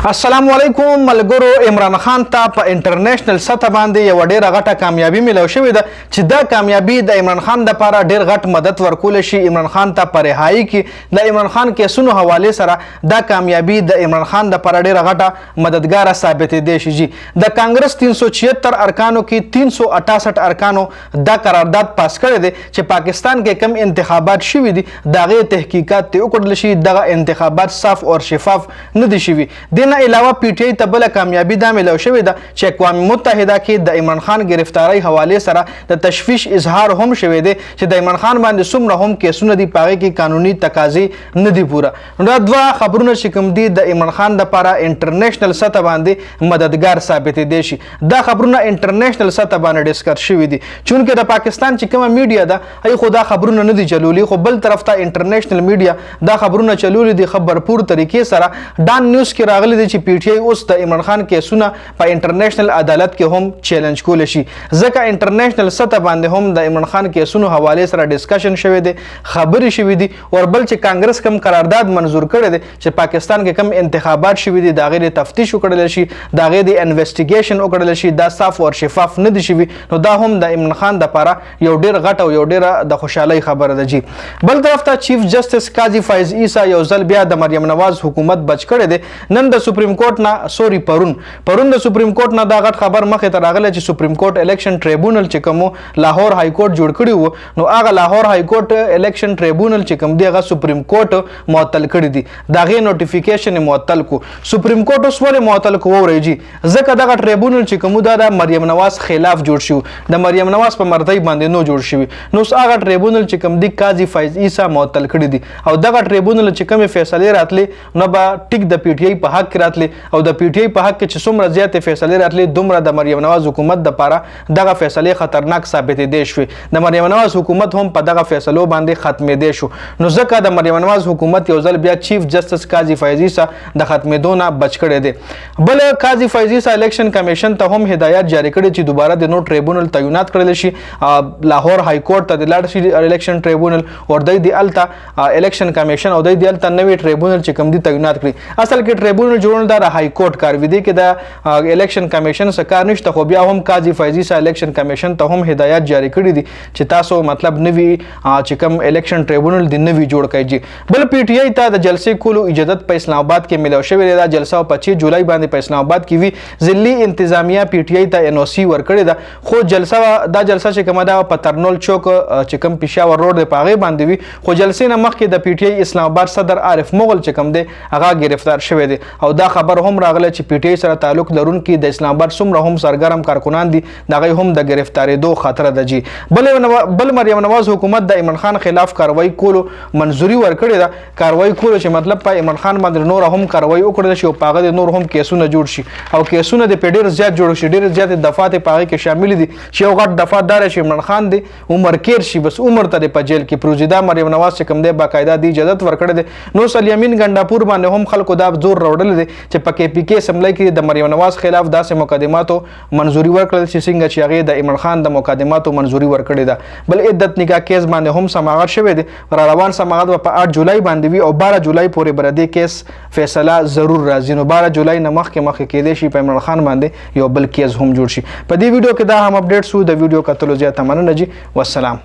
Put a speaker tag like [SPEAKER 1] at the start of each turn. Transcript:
[SPEAKER 1] السلام علیکم ملګرو. عمران خان ته په انټرنیشنل سطح باندې یو ډیره غټه کامیابی ملو شوې ده چې دا کامیابی د عمران خان لپاره ډیر غټ مدد ورکول شي. عمران خان ته په رهایی کې د عمران خان کیسونو حواله سره دا کامیابی د عمران خان لپاره ډیره غټه مددګار ثابتې دی شي. د کانګرس 376 ارکانو کې 368 ارکانو دا قرارداد پاس کړی دی چې پاکستان کې کم انتخابات شوي دي دغه تحقیقات ته وکړل شي. دغه انتخابات صاف او شفاف نه دي شوي. دینه علاوه پی ټی آی ته بل کامیابی دا ملو شوې ده چې اقوام متحدہ کې د عمران خان گرفتاری حواله سره د تشویش اظهار هم شوې ده چې د عمران خان باندې څومره هم کیسونه دي پاره کې قانوني تقاضې نه دي پوره. دا دوه خبرونه چې کوم دي د عمران خان لپاره انټرنیشنل سطح باندې مددګار ثابت دي شي. دا خبرونه انټرنیشنل سطح باندې ډیسکس شوې دي چونکه د پاکستان چې کومه میډیا ده ای خدا خبرونه نه دي چلولي، خو بل طرف ته انټرنیشنل میډیا دا خبرونه چلولي دي خبرپور طریقې سره. ډان نیوز کې راغلي دي چې پی ټی آی اوس د عمران خان کیسونه په انټرنیشنل عدالت کې هم چیلنج کول شي ځکه انټرنیشنل سطح باندې هم د عمران خان کیسونو حواله سره ډیسکشن شوی دی، خبرې شوی دي. او بل چې کانګرس کم قرارداد منزور کړی دی چې پاکستان کې کم انتخابات شوی دي دا غیر تفتیش وکړل شي، دا غیر د انویسټیګیشن وکړل شي، دا صاف او شفاف نه دي شوی. نو دا هم د عمران خان لپاره یو ډیر غټ او یو ډیر د خوشحالي خبره ده جی. بل طرف ته چیف جسٹس قاضي فایز عیسی یو ځل بیا د مریم نواز حکومت بچ کړی دی. نن د سپریم کورټ نه پرون د سپریم کورټ نه دا غټ خبر مخې ته راغله چې سپریم کورټ الیکشن ټریبونل چې کوم لاهور های کورټ جوړ کړی وو نو هغه لاهور های کورټ الیکشن ټریبونل چې کوم دی هغه سپریم کورټ معطل کړی دی. دا غي نوټیفیکیشن معطل کو سپریم کورټ اوس ولې معطل کو ورېږي ځکه دغه ټریبونل چې کوم دا د مریم نواز خلاف جوړ شو، د مریم نواز په مرضی باندې نو جوړ شوی. نو هغه ټریبونل چې کوم دی قاضي فایز عیسی معطل کړی دی او دغه ټریبونل چې کوم فیصله راتلی نو به ټیک د پی ټی آی په حق راتلی او د پی ټی آی په حق کې چې څومره زیاتې فیصلې راتلې دومره د مریم نواز حکومت دپاره دغه فیصلې خطرناک ثابتې دی شوې. د مریم نواز حکومت هم په دغه فیصلو باندې ختمېدی شو. نو ځکه د مریم نواز حکومت یو ځل بیا چیف جسټس قاضي فایز عیسی د ختمېدو نه بچ کړی دی. بل قاضي فایز عیسی الیکشن کمیشن ته هم هدایت جاری کړی چې دوباره د نو ټریبونل تعینات کړل شي. لاهور های کورټ ته د لاړ شي الیکشن ټریبونل او د الته الیکشن کمیشن او د الته نوې ټریبونل چې کوم دي تعینات کړي. اصل کې ټریبونل جوړول د های کورټ کار وی دی کې د الیکشن کمیشن سره کار نشته، خو بیا هم قاضي فایز عیسی الیکشن کمیشن ته هم هدایت جاری کړی دي چې تاسو مطلب نوی چې کوم الیکشن ټریبونل دی نوی جوړ کړئ. بل پی ټی آی ته د جلسی کولو اجازت په اسلام آباد کې ملاو شوی دی. جلسه 25 جولای باندې په اسلام آباد کې وی ضلعي انتظامیه پی ټی آی ته ان او سی ورکړی ده، خو جلسه چې کومه ده په ترنول چوک چې کوم پېښور روډ دی په هغې باندې وي. خو جلسې نه مخکې د پی ټی آی اسلام آباد صدر عارف مغل چې کوم دی هغه گرفتار شوی دی او دا خبر هم راغله چې پی ټی آی سره تعلق لرونکي د اسلام آباد څومره هم سرګرم کارکنان دي دغه هم د گرفتارېدو خطر ده جی. بل مریم نواز حکومت د عمران خان خلاف کاروایی کولو منظوري ورکړې ده. کاروایی کولو چې مطلب په عمران خان باندې نور هم کاروایی وکړل شي او په هغه د نور هم کیسونه جوړ شي او کیسونه د په ډېر زیات جوړ شي. ډېر زیات دفعات په هغه کې شامل دي چې یو غټ دفعات دار شي عمران خان دی عمر کیر شي بس عمر ته په جیل کې پروزیدا مریم نواز چې کوم دی باقاعده دی اجازت ورکړی دی. نو سلیمین ګنډاپور باندې هم خلکو دا زور راوړل دي چې په کې پی کې اسمبلی کې د مریم نواز خلاف داسې مقدماتو منظوري ورکړل چې څنګه چې هغې د عمران خان د مقدماتو منظوري ورکړې ده. بل عدت نکاح کیس باندې هم سماعت شوی دی. را روان سماعت په 8 جولای باندې وي او 12 جولای پورې به د دې کیس فیصله ضرور راځي. نو 12 جولای نه مخکې کېدی شي په عمران خان باندې یو بل کیس هم جوړ شي. په دې ویډیو کې دا هم اپډیټ شو. د ویډیو کتلو زیاته مننه جی. والسلام.